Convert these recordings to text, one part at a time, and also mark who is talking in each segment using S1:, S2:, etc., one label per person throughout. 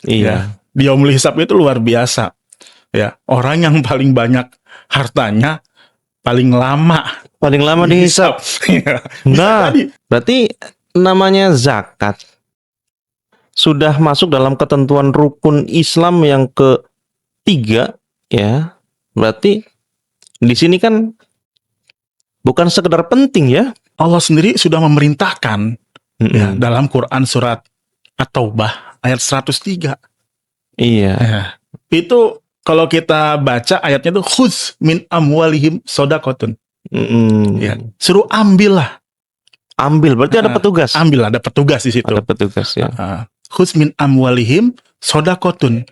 S1: Iya.
S2: Ya, di yaumul hisab itu luar biasa. Ya, orang yang paling banyak hartanya paling lama
S1: Paling lama dihisap.
S2: Ya, bisa
S1: Nah,
S2: jadi.
S1: berarti namanya zakat sudah masuk dalam ketentuan rukun Islam yang ketiga, ya. Berarti di sini kan bukan sekedar penting ya.
S2: Allah sendiri sudah memerintahkan ya,
S1: Mm-mm.
S2: dalam Quran surat At-Taubah ayat 103.
S1: Iya.
S2: Ya, itu kalau kita baca ayatnya itu khudz min amwalihim sodakotun.
S1: Mm-mm.
S2: Ya, suruh ambil lah.
S1: Ambil, berarti ada petugas.
S2: Ambil, ada petugas di situ.
S1: Ada petugas ya.
S2: Khudz min amwalihim sodakotun.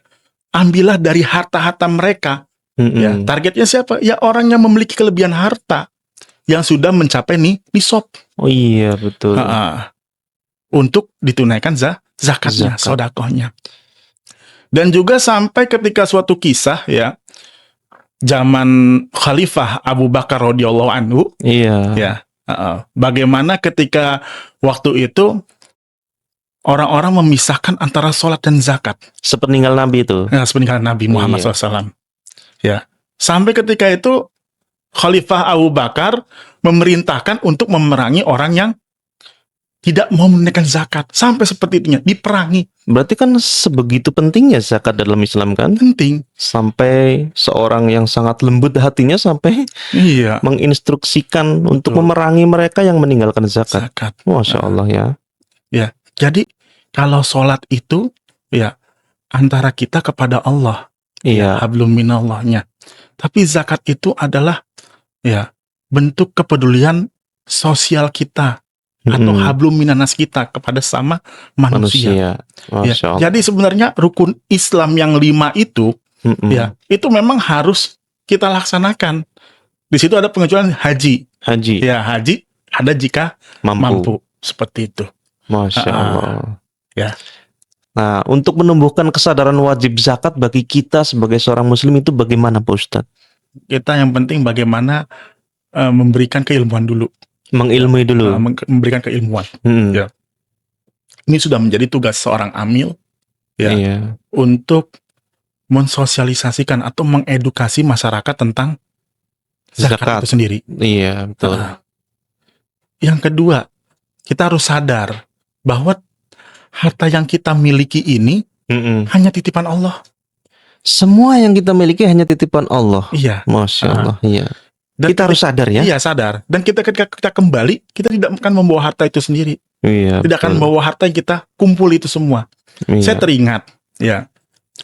S2: Ambillah dari harta-harta mereka. Ya,
S1: Mm-mm.
S2: targetnya siapa? Ya orang yang memiliki kelebihan harta yang sudah mencapai nisab.
S1: Oh iya, betul.
S2: Untuk ditunaikan zakatnya,
S1: Zakat.
S2: sodakohnya. Dan juga sampai ketika suatu kisah ya, zaman Khalifah Abu Bakar radhiyallahu anhu,
S1: Iya.
S2: ya, bagaimana ketika waktu itu orang-orang memisahkan antara sholat dan zakat.
S1: Sepeninggal Nabi itu.
S2: Ya, sepeninggal Nabi Muhammad
S1: Iya.
S2: SAW. Ya, sampai ketika itu Khalifah Abu Bakar memerintahkan untuk memerangi orang yang tidak mau menunaikan zakat. Sampai seperti itunya, diperangi.
S1: Berarti kan sebegitu pentingnya zakat dalam Islam kan?
S2: Penting.
S1: Sampai seorang yang sangat lembut hatinya sampai
S2: Iya.
S1: menginstruksikan untuk
S2: Betul.
S1: memerangi mereka yang meninggalkan zakat.
S2: Zakat.
S1: Masya Allah ya.
S2: Ya, jadi kalau sholat itu ya antara kita kepada Allah.
S1: Iya.
S2: Hablum minallahnya. Tapi zakat itu adalah ya bentuk kepedulian sosial kita atau hablum minanas kita kepada sama manusia. Ya,
S1: Masya Allah.
S2: jadi sebenarnya rukun Islam yang 5 itu ya itu memang harus kita laksanakan. Di situ ada pengecualian haji.
S1: Haji.
S2: Ya, haji ada jika mampu. Seperti itu.
S1: Masya Allah.
S2: Ya.
S1: Nah, untuk menumbuhkan kesadaran wajib zakat bagi kita sebagai seorang muslim itu bagaimana Pak Ustadz?
S2: Kita yang penting bagaimana memberikan keilmuan dulu.
S1: Mengilmui dulu.
S2: Memberikan keilmuan. Ya. Ini sudah menjadi tugas seorang amil ya,
S1: iya.
S2: untuk mensosialisasikan atau mengedukasi masyarakat tentang zakat itu sendiri.
S1: Iya, betul.
S2: Yang kedua, kita harus sadar bahwa harta yang kita miliki ini hanya titipan Allah.
S1: Semua yang kita miliki hanya titipan Allah.
S2: Iya.
S1: Masya Allah. Iya. Dan kita harus sadar ya.
S2: Iya, sadar. Dan ketika kita kembali, kita tidak akan membawa harta itu sendiri.
S1: Iya.
S2: Tidak akan membawa harta yang kita kumpul itu semua.
S1: Iya.
S2: Saya teringat ya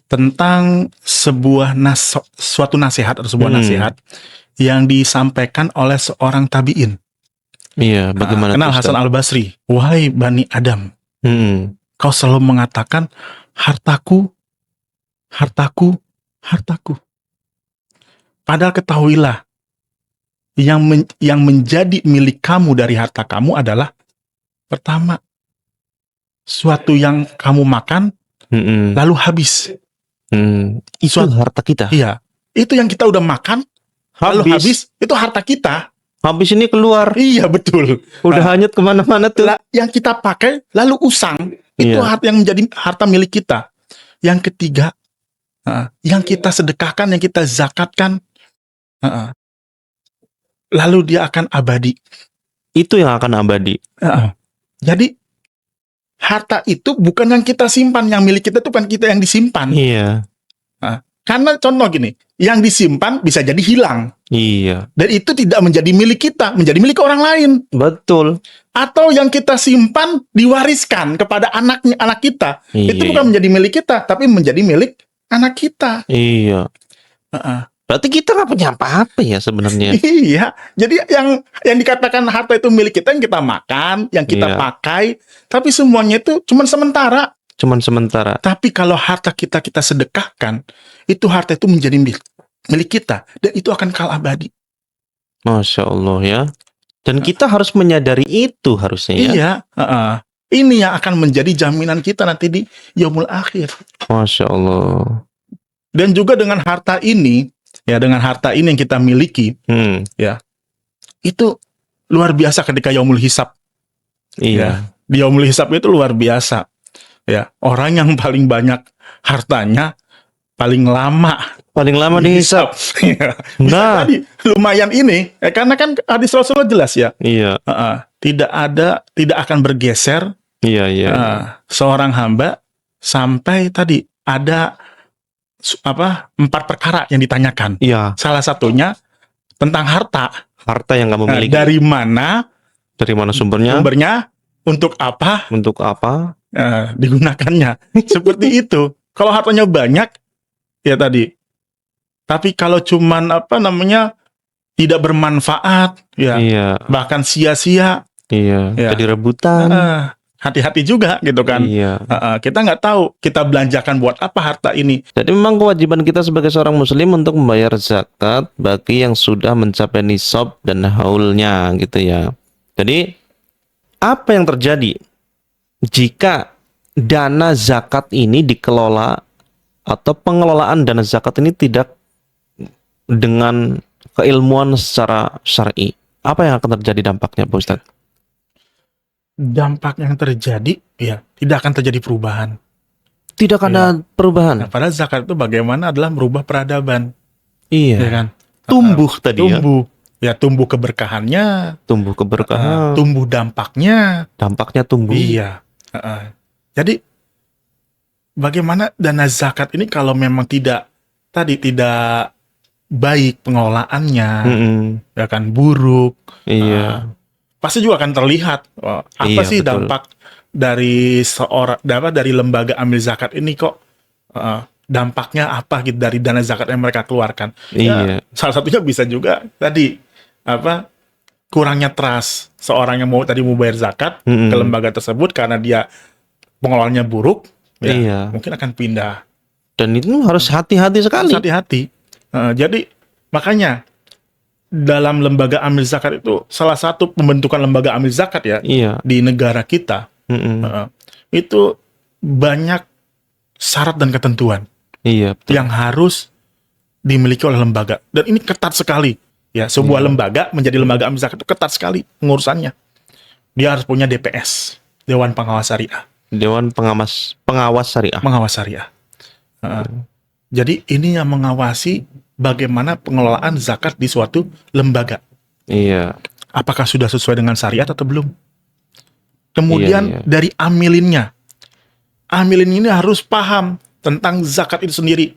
S2: tentang suatu nasihat atau sebuah nasihat yang disampaikan oleh seorang tabi'in.
S1: Iya, bagaimana?
S2: Kenal Hasan Al-Basri. Wahai Bani Adam, kau selalu mengatakan hartaku, hartaku, hartaku. Padahal ketahuilah yang menjadi milik kamu dari harta kamu adalah pertama, suatu yang kamu makan lalu habis.
S1: Itu harta kita.
S2: Iya, itu yang kita udah makan lalu habis, itu harta kita.
S1: Habis ini keluar.
S2: Iya, betul.
S1: Udah hanyut kemana-mana tuh.
S2: Yang kita pakai lalu usang, itu harta yang menjadi harta milik kita. Yang ketiga, yang kita sedekahkan, yang kita zakatkan, lalu dia akan abadi.
S1: Itu yang akan abadi.
S2: Jadi harta itu bukan yang kita simpan, yang milik kita itu bukan kita yang disimpan.
S1: Iya.
S2: Karena contoh gini, yang disimpan bisa jadi hilang.
S1: Iya.
S2: Dan itu tidak menjadi milik kita, menjadi milik orang lain.
S1: Betul.
S2: Atau yang kita simpan diwariskan kepada anak kita.
S1: Iya.
S2: Itu bukan menjadi milik kita, tapi menjadi milik anak kita.
S1: Iya. Berarti kita nggak punya apa-apa ya sebenarnya.
S2: Iya. Jadi yang dikatakan harta itu milik kita, yang kita makan, yang kita pakai, tapi semuanya itu cuma sementara.
S1: Cuman sementara.
S2: Tapi kalau harta kita sedekahkan, itu harta itu menjadi milik kita, dan itu akan kekal abadi.
S1: Masya Allah ya. Dan kita harus menyadari itu harusnya ya.
S2: Iya. Ini yang akan menjadi jaminan kita nanti di yaumul akhir.
S1: Masya Allah.
S2: Dan juga dengan harta ini, ya dengan harta ini yang kita miliki, ya itu luar biasa ketika yaumul hisab.
S1: Iya.
S2: Ya, di yaumul hisab itu luar biasa. ya, orang yang paling banyak hartanya paling lama
S1: Paling lama dihisap.
S2: Ya, bisa
S1: Nah,
S2: jadi lumayan ini, karena kan hadis Rasulullah jelas ya,
S1: iya,
S2: tidak akan bergeser
S1: iya, iya, iya.
S2: seorang hamba sampai tadi ada 4 perkara yang ditanyakan.
S1: Iya,
S2: Salah satunya tentang harta.
S1: harta yang kamu miliki.
S2: Dari mana
S1: Dari mana sumbernya?
S2: sumbernya, untuk apa
S1: Untuk apa?
S2: digunakannya. Seperti itu. Kalau hartanya banyak, ya tadi. Tapi kalau cuman tidak bermanfaat, ya
S1: Iya,
S2: bahkan sia-sia,
S1: iya.
S2: ya.
S1: Jadi rebutan.
S2: Hati-hati juga gitu kan.
S1: Iya.
S2: Kita nggak tahu kita belanjakan buat apa harta ini.
S1: Jadi memang kewajiban kita sebagai seorang muslim untuk membayar zakat bagi yang sudah mencapai nisab dan haulnya gitu ya. Jadi apa yang terjadi jika dana zakat ini dikelola atau pengelolaan dana zakat ini tidak dengan keilmuan secara syar'i? Apa yang akan terjadi dampaknya, Pak Ustadz?
S2: Dampak yang terjadi, ya tidak akan terjadi perubahan.
S1: Tidak ada perubahan.
S2: Nah, padahal zakat itu bagaimana adalah merubah peradaban,
S1: Iya.
S2: ya kan?
S1: Tumbuh tadi ya.
S2: Tumbuh keberkahannya,
S1: Tumbuh keberkahan.
S2: tumbuh dampaknya.
S1: Dampaknya tumbuh.
S2: Iya. Jadi bagaimana dana zakat ini kalau memang tidak baik pengelolaannya, ya kan, buruk,
S1: Iya.
S2: pasti juga akan terlihat apa
S1: Iya,
S2: sih
S1: betul.
S2: dampak dari dari lembaga ambil zakat ini, kok dampaknya apa gitu dari dana zakat yang mereka keluarkan.
S1: Iya.
S2: Salah satunya bisa juga tadi kurangnya trust seorang yang mau bayar zakat ke lembaga tersebut karena dia pengelolaannya buruk, ya
S1: Iya.
S2: mungkin akan pindah.
S1: Dan itu harus hati-hati sekali.
S2: Harus hati-hati. Jadi makanya dalam lembaga amil zakat itu, salah satu pembentukan lembaga amil zakat ya
S1: Iya.
S2: di negara kita, itu banyak syarat dan ketentuan
S1: Iya, betul.
S2: yang harus dimiliki oleh lembaga, dan ini ketat sekali ya. Sebuah lembaga menjadi lembaga amil zakat itu ketat sekali pengurusannya. Dia harus punya DPS, Dewan Pengawas Syariah,
S1: Dewan Pengawas Syariah.
S2: Pengawas Syariah. Jadi ini yang mengawasi bagaimana pengelolaan zakat di suatu lembaga.
S1: Iya.
S2: Apakah sudah sesuai dengan syariat atau belum? Kemudian
S1: Iya.
S2: dari amilin ini harus paham tentang zakat itu sendiri.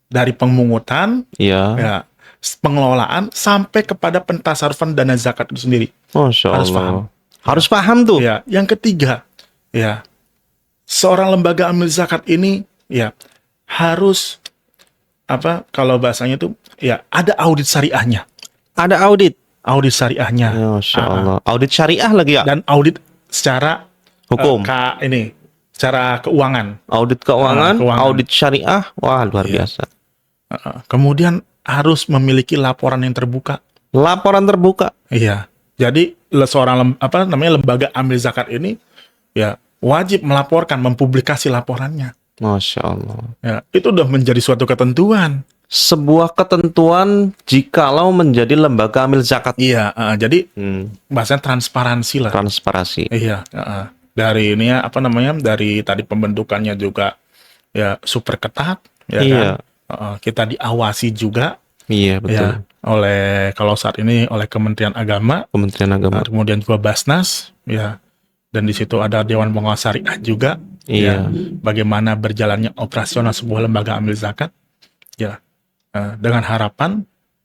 S2: Dari pemungutan,
S1: Iya.
S2: ya, pengelolaan, sampai kepada pentasarufan dana zakat itu sendiri.
S1: Masya Allah.
S2: Harus paham.
S1: Harus paham tuh.
S2: Ya, yang ketiga, ya, seorang lembaga amil zakat ini, ya, harus kalau bahasanya itu, ya, ada audit syariahnya.
S1: Ada audit.
S2: Audit syariahnya.
S1: Masya Allah. Audit syariah lagi ya.
S2: Dan audit secara
S1: Hukum.
S2: secara keuangan.
S1: Audit keuangan,
S2: keuangan.
S1: audit syariah. Wah, luar biasa.
S2: Kemudian harus memiliki laporan yang terbuka.
S1: Laporan terbuka.
S2: Iya. Jadi seorang lembaga amil zakat ini, ya, wajib melaporkan, mempublikasi laporannya.
S1: Masya Allah.
S2: Ya, itu udah menjadi suatu ketentuan.
S1: Sebuah ketentuan jikalau menjadi lembaga amil zakat.
S2: Iya, jadi
S1: Hmm.
S2: bahasanya transparansi lah.
S1: Transparansi.
S2: Iya, dari ini ya, dari tadi pembentukannya juga ya super ketat, ya
S1: Iya.
S2: kan. Kita diawasi juga,
S1: Iya, betul.
S2: ya, kalau saat ini oleh Kementerian Agama,
S1: Kementerian Agama.
S2: kemudian juga Basnas, ya, dan di situ ada Dewan Pengawas Syariah juga.
S1: Iya.
S2: Ya, bagaimana berjalannya operasional sebuah lembaga amil zakat, ya, dengan harapan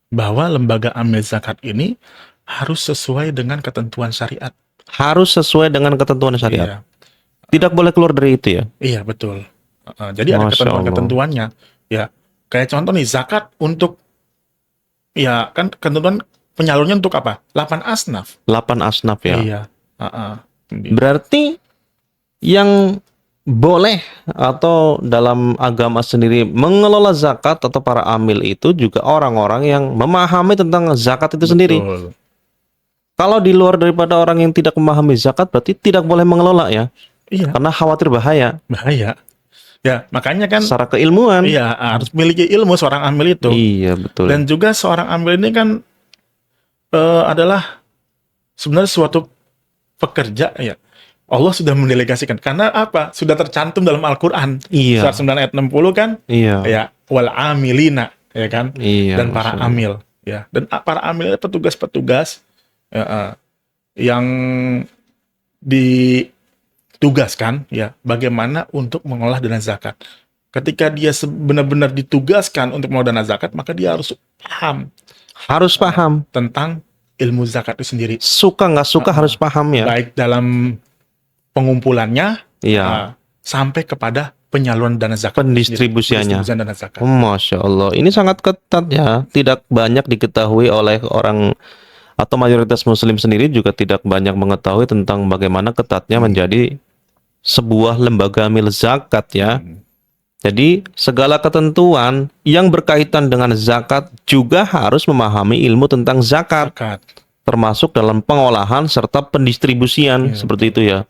S2: bahwa lembaga amil zakat ini harus sesuai dengan ketentuan syariat.
S1: Harus sesuai dengan ketentuan syariat.
S2: Iya,
S1: Tidak boleh keluar dari itu ya.
S2: iya betul. Jadi ada
S1: Masya
S2: ketentuan-ketentuannya. Ya, kayak contoh nih, zakat untuk, ya kan, ketentuan penyalurnya untuk apa? 8 asnaf.
S1: 8 asnaf ya.
S2: Iya.
S1: Berarti yang boleh atau dalam agama sendiri mengelola zakat atau para amil itu juga orang-orang yang memahami tentang zakat itu sendiri.
S2: Betul.
S1: Kalau di luar daripada orang yang tidak memahami zakat berarti tidak boleh mengelola ya.
S2: Iya,
S1: Karena khawatir bahaya
S2: bahaya. Ya, makanya kan,
S1: secara keilmuan.
S2: iya, harus memiliki ilmu seorang amil itu.
S1: Iya, betul.
S2: Dan juga seorang amil ini kan adalah sebenarnya suatu pekerja, ya, Allah sudah mendelegasikan. Karena apa? Sudah tercantum dalam Al-Quran.
S1: Iya.
S2: Surat 9 ayat 60 kan?
S1: Iya.
S2: Ya, wal amilina, ya kan?
S1: Iya.
S2: Dan para
S1: Masya Allah.
S2: amil, ya. Dan para amil itu petugas-petugas yang ditugaskan, ya, bagaimana untuk mengolah dana zakat. Ketika dia benar-benar ditugaskan untuk mengolah dana zakat, maka dia harus paham
S1: Harus paham.
S2: tentang ilmu zakat itu sendiri.
S1: Suka nggak suka harus paham ya.
S2: Baik dalam pengumpulannya,
S1: Iya.
S2: sampai kepada penyaluran dana zakat.
S1: Pendistribusiannya.
S2: Pendistribusian dana zakat.
S1: Masya Allah. Ini sangat ketat ya. Tidak banyak diketahui oleh orang atau mayoritas muslim sendiri juga tidak banyak mengetahui tentang bagaimana ketatnya menjadi sebuah lembaga amil zakat ya. Jadi segala ketentuan yang berkaitan dengan zakat juga harus memahami ilmu tentang zakat,
S2: Zakat.
S1: termasuk dalam pengolahan serta pendistribusian seperti itu ya.